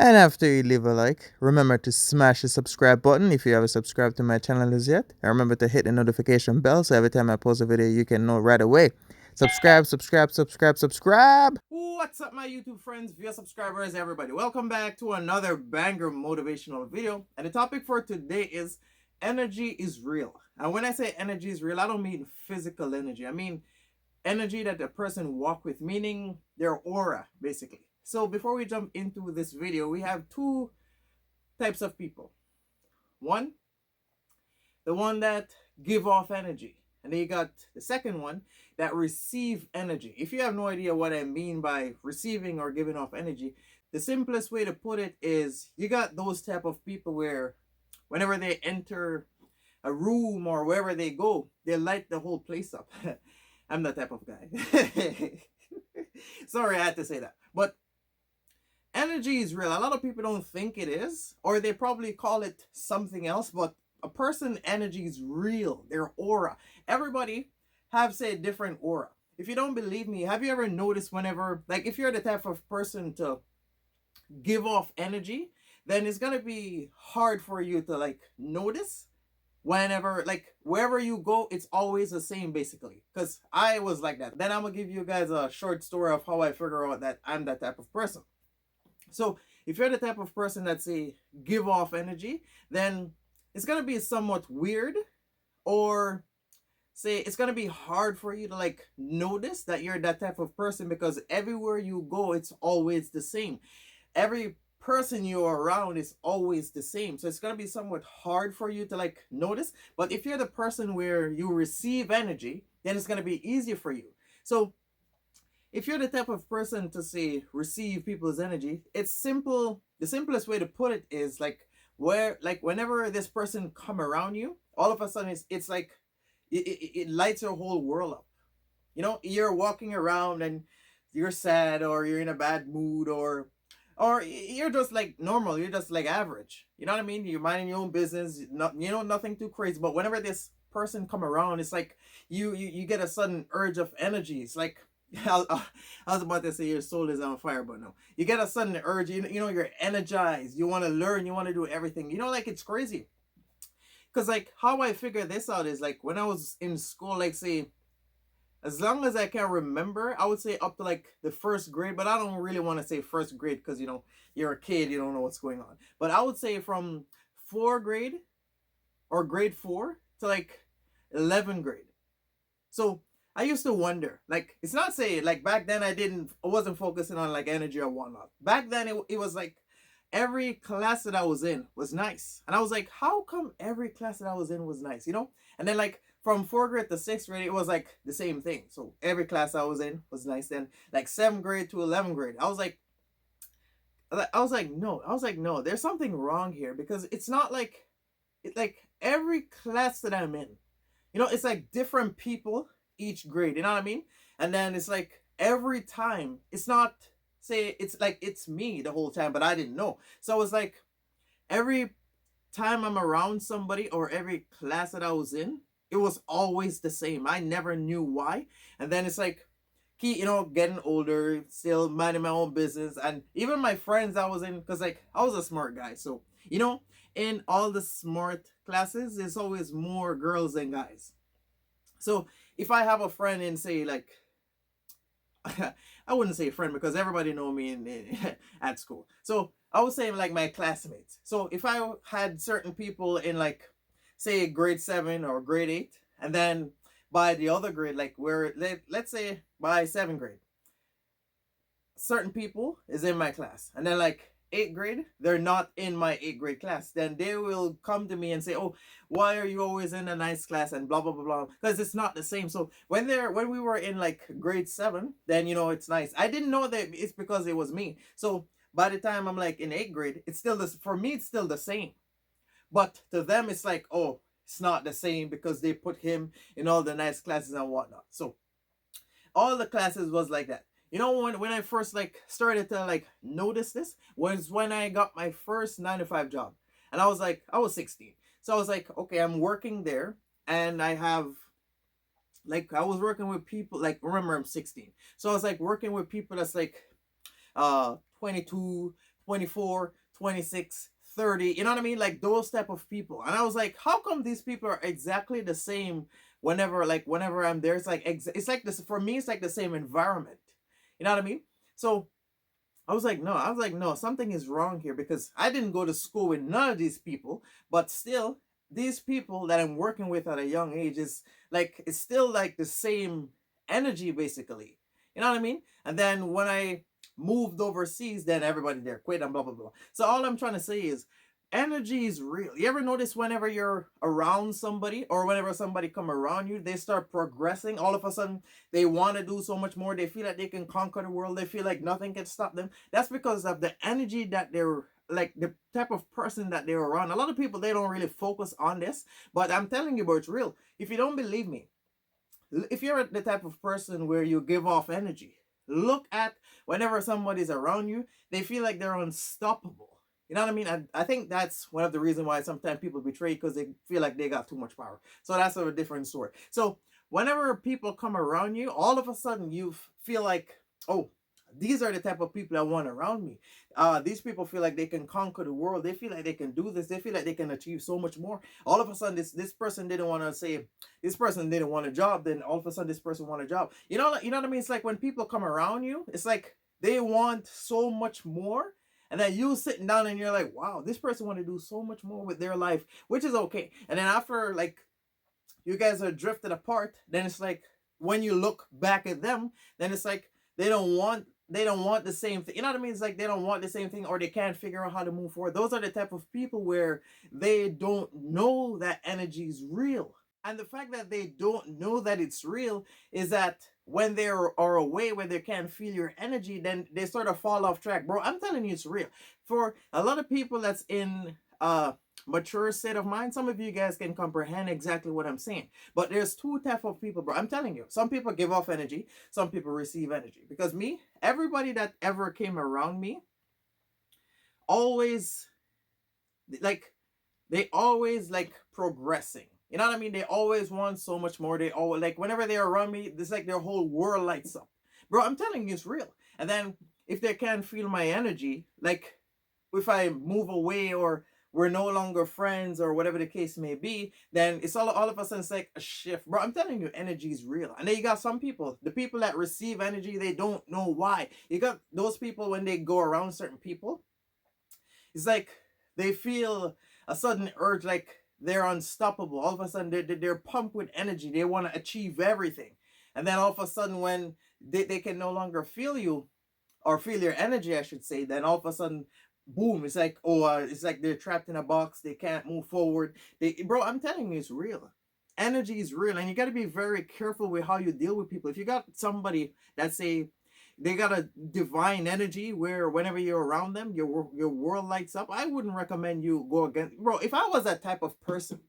And after you leave a like, remember to smash the subscribe button if you haven't subscribed to my channel as yet. And remember to hit the notification bell so every time I post a video, you can know right away. Subscribe, subscribe, subscribe, subscribe. What's up, my YouTube friends, via subscribers, everybody? Welcome back to another banger motivational video. And the topic for today is energy is real. And when I say energy is real, I don't mean physical energy. I mean energy that a person walk with, meaning their aura, basically. So before we jump into this video, we have two types of people. One, the one that give off energy. And then you got the second one that receive energy. If you have no idea what I mean by receiving or giving off energy, the simplest way to put it is you got those type of people where whenever they enter a room or wherever they go, they light the whole place up. I'm that type of guy. Sorry, I had to say that. But energy is real. A lot of people don't think it is, or they probably call it something else, but a person energy is real. Their aura. Everybody have say a different aura. If you don't believe me, have you ever noticed whenever, like if you're the type of person to give off energy, then it's gonna be hard for you to like notice whenever, like wherever you go, it's always the same basically. Because I was like that. Then I'm gonna give you guys a short story of how I figure out that I'm that type of person. So if you're the type of person that say give off energy, then it's gonna be somewhat weird, or say it's gonna be hard for you to like notice that you're that type of person, because everywhere you go, it's always the same. Every person you're around is always the same. So it's gonna be somewhat hard for you to like notice. But if you're the person where you receive energy, then it's gonna be easier for you. So if you're the type of person to say receive people's energy, it's simple. The simplest way to put it is like where, like whenever this person come around you, all of a sudden it's like it lights your whole world up. You know, you're walking around and you're sad or you're in a bad mood, or you're just like normal, you're just like average. You know what I mean? You're minding your own business, not, you know, nothing too crazy. But whenever this person come around, it's like you get a sudden urge of energy. It's like I was about to say your soul is on fire, but no. You get a sudden urge, you know, you're energized, you want to learn, you want to do everything. You know, like it's crazy. Cause like how I figured this out is like when I was in school, like say as long as I can remember, I would say up to like the first grade, but I don't really want to say first grade because you know you're a kid, you don't know what's going on. But I would say from fourth grade or grade four to like 11th grade. So I used to wonder, like it's not saying like back then I wasn't focusing on like energy or whatnot. Back then it was like every class that I was in was nice. And I was like, how come every class that I was in was nice, you know? And then like from fourth grade to sixth grade, it was like the same thing. So every class I was in was nice. Then like seventh grade to 11th grade, I was like, no, there's something wrong here, because it's not like it like every class that I'm in, you know, it's like different people each grade, you know what I mean? And then it's like every time it's not, say it's like it's me the whole time, but I didn't know. So it's like every time I'm around somebody or every class that I was in, it was always the same. I never knew why. And then it's like you know, getting older, still minding my own business, and even my friends I was in, because like I was a smart guy, so you know, in all the smart classes, there's always more girls than guys. So if I have a friend in, say like I wouldn't say friend because everybody know me at school. So I would say like my classmates. So if I had certain people in like say grade 7 or grade 8, and then by the other grade, like where let's say by 7th grade, certain people is in my class, and then like 8th grade they're not in my 8th grade class, then they will come to me and say, oh, why are you always in a nice class and blah blah blah blah, because it's not the same. So when we were in like grade 7, then you know it's nice. I didn't know that it's because it was me. So by the time I'm like in 8th grade, it's still this, for me it's still the same, but to them it's like, oh, it's not the same because they put him in all the nice classes and whatnot. So all the classes was like that. You know, when I first like started to like notice this was when I got my first 9 to 5 job. And I was like, I was 16. So I was like, okay, I'm working there, and I have like I was working with people, like remember I'm 16. So I was like working with people that's like 22, 24, 26, 30. You know what I mean? Like those type of people. And I was like, how come these people are exactly the same whenever I'm there? It's like it's like this for me, it's like the same environment. You know what I mean? So I was like, no, something is wrong here because I didn't go to school with none of these people, but still, these people that I'm working with at a young age is like, it's still like the same energy basically. You know what I mean? And then when I moved overseas, then everybody there quit and blah, blah, blah. So all I'm trying to say is, energy is real. You ever notice whenever you're around somebody or whenever somebody come around you, they start progressing. All of a sudden, they want to do so much more. They feel like they can conquer the world. They feel like nothing can stop them. That's because of the energy that they're like the type of person that they're around. A lot of people they don't really focus on this, but I'm telling you, bro, it's real. If you don't believe me, if you're the type of person where you give off energy, look at whenever somebody's around you, they feel like they're unstoppable. You know what I mean? I think that's one of the reasons why sometimes people betray because they feel like they got too much power. So that's a different story. So whenever people come around you, all of a sudden you feel like, oh, these are the type of people I want around me. These people feel like they can conquer the world. They feel like they can do this. They feel like they can achieve so much more. All of a sudden, this person didn't want to say this person didn't want a job. Then all of a sudden, this person want a job. You know what I mean? It's like when people come around you, it's like they want so much more. And then you sitting down and you're like, wow, this person want to do so much more with their life, which is okay. And then after like you guys are drifted apart, then it's like when you look back at them, then it's like they don't want the same thing. You know what I mean? It's like they don't want the same thing or they can't figure out how to move forward. Those are the type of people where they don't know that energy is real. And the fact that they don't know that it's real is that when they are away, when they can't feel your energy, then they sort of fall off track. Bro, I'm telling you, it's real. For a lot of people that's in mature state of mind, some of you guys can comprehend exactly what I'm saying. But there's two type of people, bro. I'm telling you, some people give off energy, some people receive energy. Because me, everybody that ever came around me always like they always like progressing. You know what I mean? They always want so much more. They always like whenever they're around me, it's like their whole world lights up. Bro, I'm telling you, it's real. And then if they can't feel my energy, like if I move away or we're no longer friends or whatever the case may be, then it's all of a sudden it's like a shift. Bro, I'm telling you, energy is real. And then you got some people, the people that receive energy, they don't know why. You got those people when they go around certain people, it's like they feel a sudden urge, like they're unstoppable. All of a sudden, they're pumped with energy. They want to achieve everything. And then all of a sudden, when they can no longer feel you or feel your energy, I should say, then all of a sudden, boom, it's like, oh, it's like they're trapped in a box. They can't move forward. Bro, I'm telling you, it's real. Energy is real. And you got to be very careful with how you deal with people. If you got somebody that say, they got a divine energy where whenever you're around them, your world lights up. I wouldn't recommend you go against, bro. If I was that type of person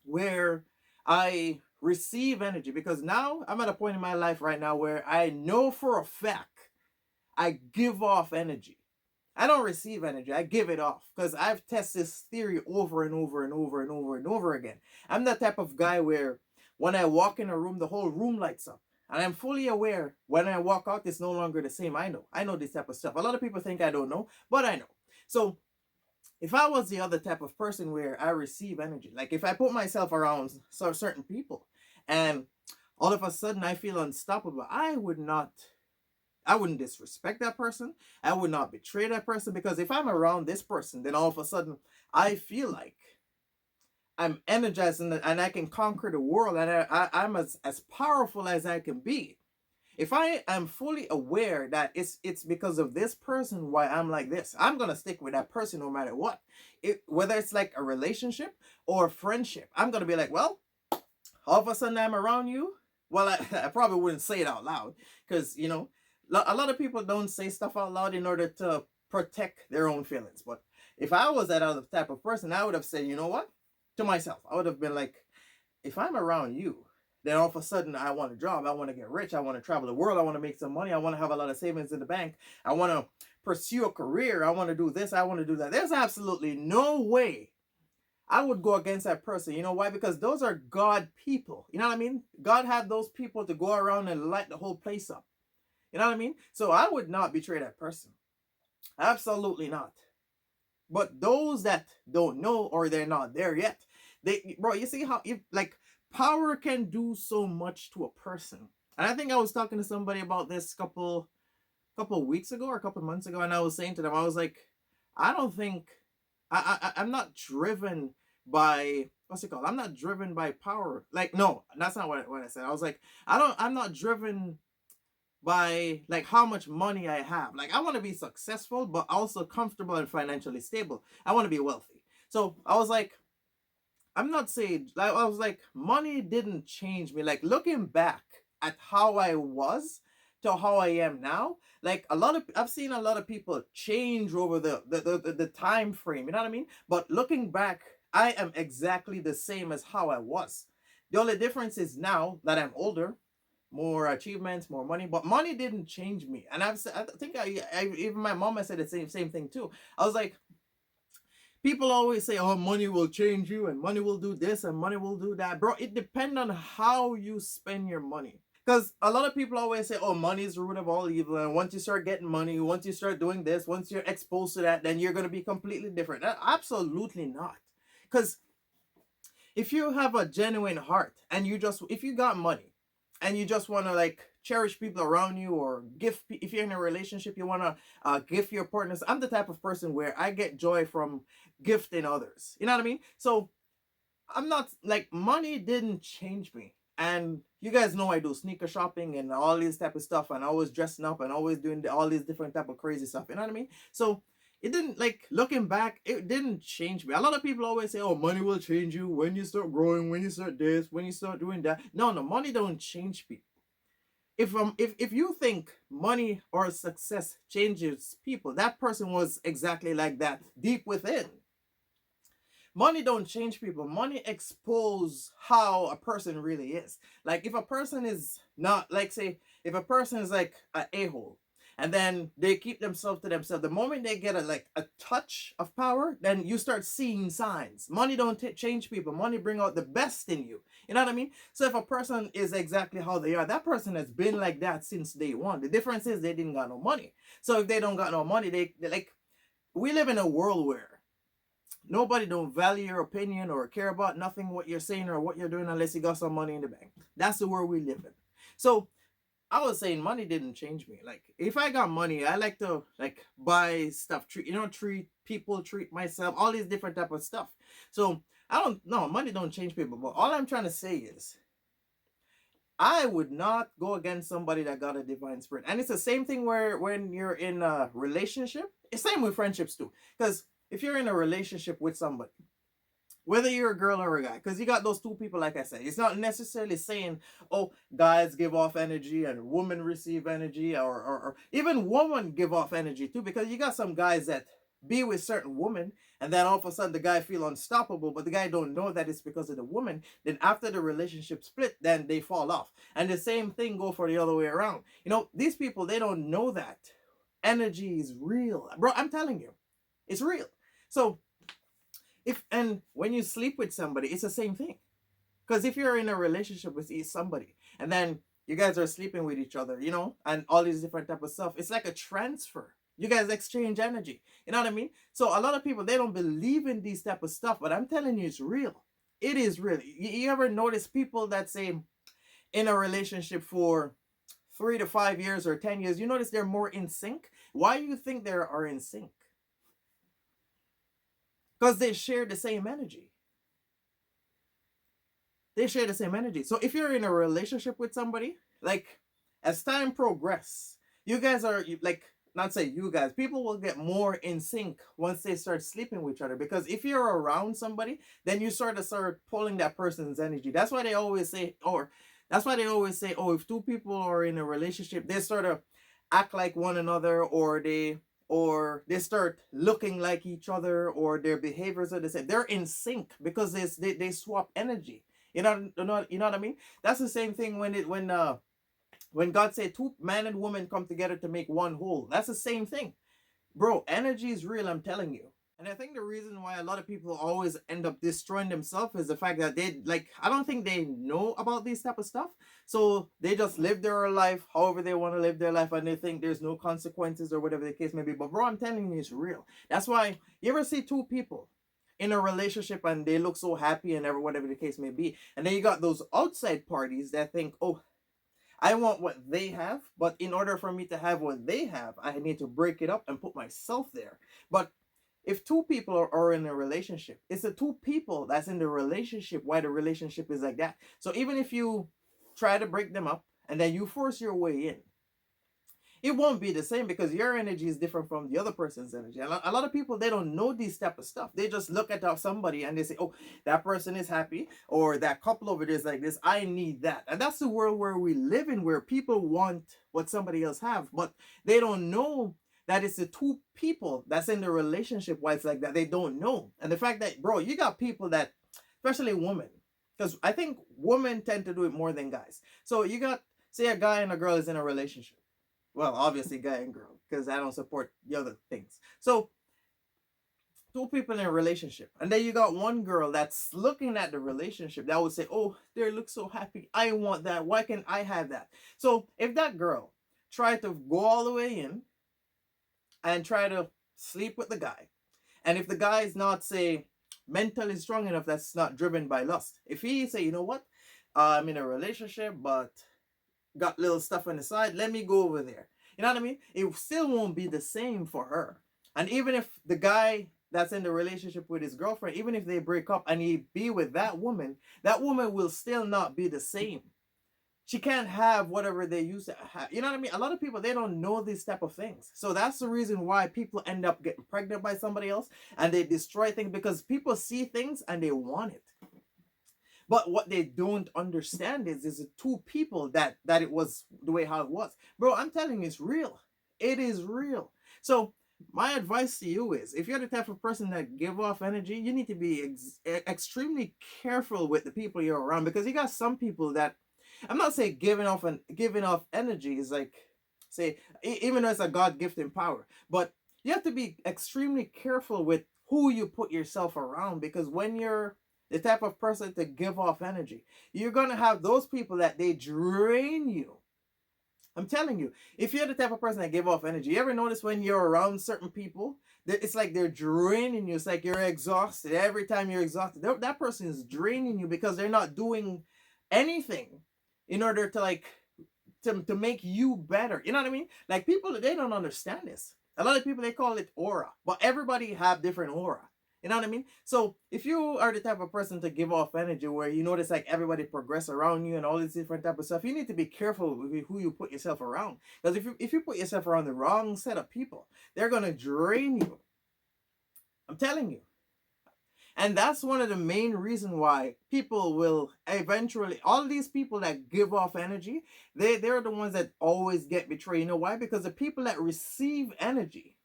where I receive energy, because now I'm at a point in my life right now where I know for a fact I give off energy. I don't receive energy, I give it off because I've tested this theory over and over and over and over and over again. I'm that type of guy where when I walk in a room, the whole room lights up. And I'm fully aware when I walk out, it's no longer the same. I know this type of stuff. A lot of people think I don't know, but I know. So if I was the other type of person where I receive energy, like if I put myself around certain people and all of a sudden I feel unstoppable, I wouldn't disrespect that person. I would not betray that person because if I'm around this person, then all of a sudden I feel like I'm energized and I can conquer the world and I'm as powerful as I can be. If I am fully aware that it's because of this person why I'm like this, I'm gonna stick with that person no matter what. Whether it's like a relationship or a friendship, I'm gonna be like, well, all of a sudden I'm around you. Well, I probably wouldn't say it out loud because a lot of people don't say stuff out loud in order to protect their own feelings. But if I was that other type of person, I would have said, you know what, to myself, I would have been like, if I'm around you, then all of a sudden I want a job, I want to get rich, I want to travel the world, I want to make some money, I want to have a lot of savings in the bank, I want to pursue a career, I want to do this, I want to do that. There's absolutely no way I would go against that person. You know why? Because those are God people. You know what I mean? God had those people to go around and light the whole place up. You know what I mean? So I would not betray that person. Absolutely not. But those that don't know or they're not there yet, they bro, you see how if like power can do so much to a person. And I think I was talking to somebody about this couple weeks ago or a couple months ago, and I was saying to them, I was like, I don't think I'm not driven by what's it called? I'm not driven by power. Like, no, that's not what I said. I was like, I'm not driven by like how much money I have. Like I want to be successful, but also comfortable and financially stable. I want to be wealthy. So I was like, I'm not saying like I was like, money didn't change me. Like looking back at how I was to how I am now, like I've seen a lot of people change over the time frame. You know what I mean? But looking back, I am exactly the same as how I was. The only difference is now that I'm older, more achievements, more money. But money didn't change me. And I think even my mom has said the same thing too. I was like, people always say, "Oh, money will change you, and money will do this, and money will do that." Bro, it depends on how you spend your money. Because a lot of people always say, "Oh, money is the root of all evil," and once you start getting money, once you start doing this, once you're exposed to that, then you're gonna be completely different. Absolutely not. Because if you have a genuine heart and if you got money and you just want to like cherish people around you or if you're in a relationship you want to gift your partners. I'm the type of person where I get joy from gifting others, you know what I mean? So I'm not like money didn't change me. And you guys know I do sneaker shopping and all this type of stuff, and always dressing up and always doing all these different type of crazy stuff. You know what I mean? So it didn't like looking back, it didn't change me. A lot of people always say, "Oh, money will change you when you start growing, when you start this, when you start doing that." No, no, money don't change people. If you think money or success changes people, that person was exactly like that deep within. Money don't change people. Money expose how a person really is. Like if a person is not like say if a person is like an a-hole and then they keep themselves to themselves, the moment they get a touch of power, then you start seeing signs. Money don't change people. Money bring out the best in you. You know what I mean? So if a person is exactly how they are, that person has been like that since day one. The difference is they didn't got no money. So if they don't got no money, they like we live in a world where nobody don't value your opinion or care about nothing what you're saying or what you're doing unless you got some money in the bank. That's the world we live in. So I was saying money didn't change me. Like if I got money, I like to like buy stuff, treat people, treat myself, all these different type of stuff. So I don't know, money don't change people. But all I'm trying to say is I would not go against somebody that got a divine spirit. And it's the same thing where when you're in a relationship, it's same with friendships too. Because if you're in a relationship with somebody, whether you're a girl or a guy, because you got those two people, like I said, it's not necessarily saying, oh, guys give off energy and women receive energy, or even women give off energy too, because you got some guys that be with certain women and then all of a sudden the guy feel unstoppable, but the guy don't know that it's because of the woman. Then after the relationship split, then they fall off. And the same thing go for the other way around. You know, these people, they don't know that energy is real, bro. I'm telling you, it's real. So if and when you sleep with somebody, it's the same thing. Because if you're in a relationship with somebody and then you guys are sleeping with each other, you know, and all these different type of stuff, it's like a transfer. You guys exchange energy. You know what I mean? So a lot of people, they don't believe in these type of stuff, but I'm telling you, it's real. It is real. You ever notice people that say in a relationship for 3 to 5 years or 10 years, you notice they're more in sync? Why do you think they are in sync? Because they share the same energy. They share the same energy. So if you're in a relationship with somebody, like as time progress, you guys are like not say you guys, people will get more in sync once they start sleeping with each other. Because if you're around somebody, then you sort of start pulling that person's energy. That's why they always say, or that's why they always say, oh, if two people are in a relationship, they sort of act like one another, or they start looking like each other, or their behaviors are the same. They're in sync because they swap energy. You know what I mean? That's the same thing when God said two man and woman come together to make one whole. That's the same thing, bro. Energy is real. I'm telling you. And I think the reason why a lot of people always end up destroying themselves is the fact that they like I don't think they know about this type of stuff. So they just live their life however they want to live their life and they think there's no consequences or whatever the case may be. But bro, I'm telling you it's real. That's why you ever see two people in a relationship and they look so happy and whatever the case may be. And then you got those outside parties that think, oh, I want what they have, but in order for me to have what they have, I need to break it up and put myself there. But if two people are in a relationship, it's the two people that's in the relationship why the relationship is like that. So even if you try to break them up and then you force your way in, it won't be the same because your energy is different from the other person's energy. A lot of people, they don't know this type of stuff. They just look at somebody and they say, oh, that person is happy, or that couple over there is like this, I need that. And that's the world where we live in, where people want what somebody else have, but they don't know that it's the two people that's in the relationship why it's like that. They don't know. And the fact that, bro, you got people that, especially women, because I think women tend to do it more than guys. So you got, say a guy and a girl is in a relationship. Well, obviously guy and girl, because I don't support the other things. So two people in a relationship, and then you got one girl that's looking at the relationship that would say, oh, they look so happy, I want that, why can't I have that? So if that girl tried to go all the way in and try to sleep with the guy, and if the guy is not, say, mentally strong enough, that's not driven by lust, if he say, you know what, I'm in a relationship but got little stuff on the side, let me go over there, you know what I mean, it still won't be the same for her. And even if the guy that's in the relationship with his girlfriend, even if they break up and he be with that woman will still not be the same. She can't have whatever they used to have. You know what I mean? A lot of people, they don't know these type of things. So that's the reason why people end up getting pregnant by somebody else and they destroy things, because people see things and they want it. But what they don't understand is the two people that it was the way how it was. Bro, I'm telling you, it's real. It is real. So my advice to you is, if you're the type of person that give off energy, you need to be extremely careful with the people you're around, because you got some people that, I'm not saying giving off energy is like, say, even though it's a God gifted power, but you have to be extremely careful with who you put yourself around, because when you're the type of person to give off energy, you're gonna have those people that they drain you. I'm telling you, if you're the type of person that give off energy, you ever notice when you're around certain people, that it's like they're draining you. It's like you're exhausted. Every time you're exhausted, that person is draining you because they're not doing anything in order to like to make you better. You know what I mean? Like people, they don't understand this. A lot of people, they call it aura, but everybody have different aura. You know what I mean? So if you are the type of person to give off energy where you notice like everybody progress around you and all this different type of stuff, you need to be careful with who you put yourself around. Because if you put yourself around the wrong set of people, they're gonna drain you. I'm telling you. And that's one of the main reasons why people will eventually, all these people that give off energy, they're the ones that always get betrayed. You know why? Because the people that receive energy,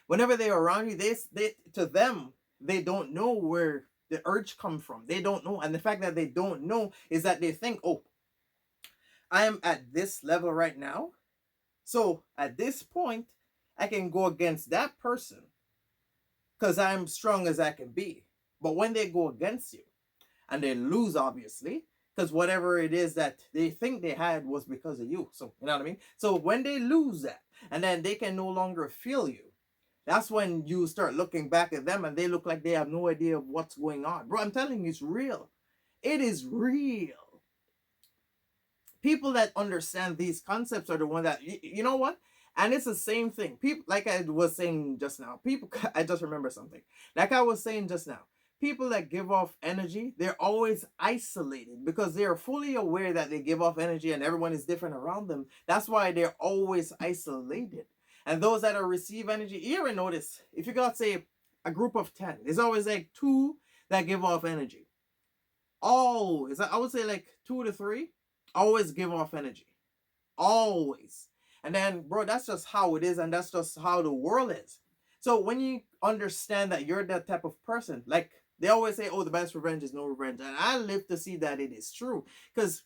whenever they're around you, they to them, they don't know where the urge come from. They don't know. And the fact that they don't know is that they think, oh, I am at this level right now. So at this point, I can go against that person because I'm strong as I can be. But when they go against you and they lose, obviously, because whatever it is that they think they had was because of you. So, you know what I mean? So when they lose that and then they can no longer feel you, that's when you start looking back at them and they look like they have no idea of what's going on. Bro, I'm telling you, it's real. It is real. People that understand these concepts are the one that, you know what? And it's the same thing. People, like I was saying just now, people, I just remember something. Like I was saying just now, people that give off energy, they're always isolated because they are fully aware that they give off energy and everyone is different around them. That's why they're always isolated. And those that are receive energy, you ever notice, if you got, say, a group of 10, there's always like two that give off energy. Always, I would say like 2 to 3, always give off energy. Always. And then, bro, that's just how it is, and that's just how the world is. So when you understand that you're that type of person, like they always say, oh, the best revenge is no revenge. And I live to see that it is true. Because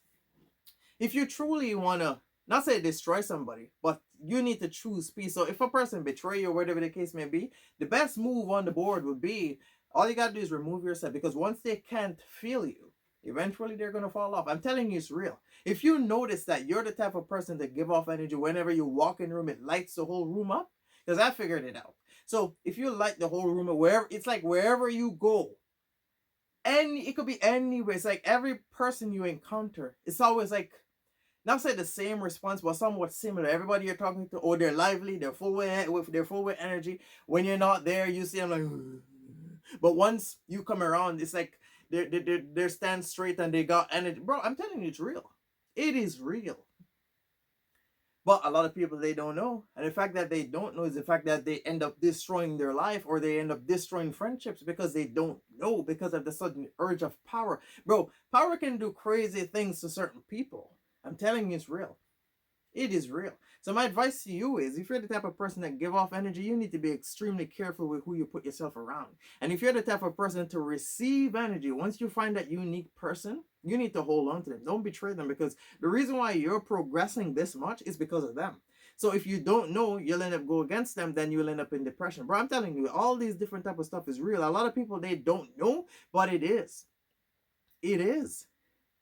if you truly want to, not say destroy somebody, but you need to choose peace. So if a person betray you or whatever the case may be, the best move on the board would be, all you gotta do is remove yourself, because once they can't feel you, eventually they're gonna fall off. I'm telling you, it's real. If you notice that you're the type of person to give off energy whenever you walk in the room, it lights the whole room up. Because I figured it out. So if you light the whole room, wherever, it's like wherever you go, and it could be anywhere. It's like every person you encounter, it's always like, not say the same response, but somewhat similar. Everybody you're talking to, oh, they're lively, they're full with energy. When you're not there, you see them like, but once you come around, it's like they're stand straight and they got energy. Bro, I'm telling you, it's real. It is real. But a lot of people, they don't know. And the fact that they don't know is the fact that they end up destroying their life, or they end up destroying friendships because they don't know, because of the sudden urge of power. Bro, power can do crazy things to certain people. I'm telling you, it's real. It is real. So my advice to you is, if you're the type of person that give off energy, you need to be extremely careful with who you put yourself around. And if you're the type of person to receive energy, once you find that unique person, you need to hold on to them. Don't betray them, because the reason why you're progressing this much is because of them. So if you don't know, you'll end up go against them, then you'll end up in depression. Bro, I'm telling you, all these different type of stuff is real. A lot of people, they don't know, but it is. It is.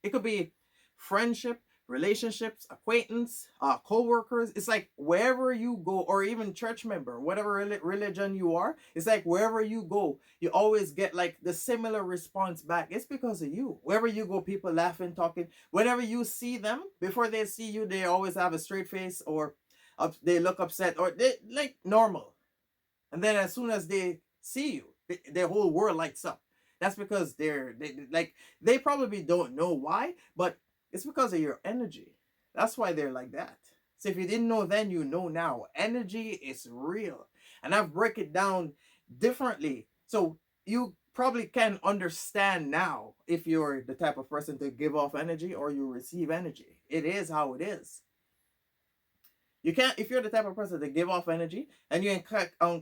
It could be friendship, relationships, acquaintance, co-workers. It's like wherever you go, or even church member, whatever religion you are, it's like wherever you go, you always get like the similar response back. It's because of you. Wherever you go, people laughing, talking. Whenever you see them, before they see you, they always have a straight face, or they look upset, or they like normal. And then as soon as they see you, their whole world lights up. That's because they probably don't know why, but it's because of your energy. That's why they're like that. So if you didn't know then, you know now. Energy is real. And I've break it down differently. So you probably can understand now if you're the type of person to give off energy or you receive energy. It is how it is. You can't, if you're the type of person to give off energy and you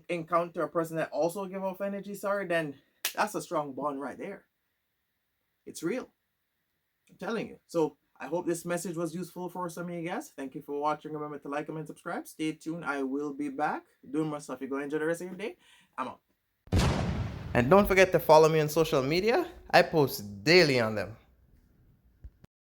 encounter a person that also give off energy, sorry, then that's a strong bond right there. It's real. I'm telling you. So I hope this message was useful for some of you guys. Thank you for watching. Remember to like, comment, subscribe. Stay tuned. I will be back doing more stuff. You're going to enjoy the rest of your day. I'm out. And don't forget to follow me on social media. I post daily on them.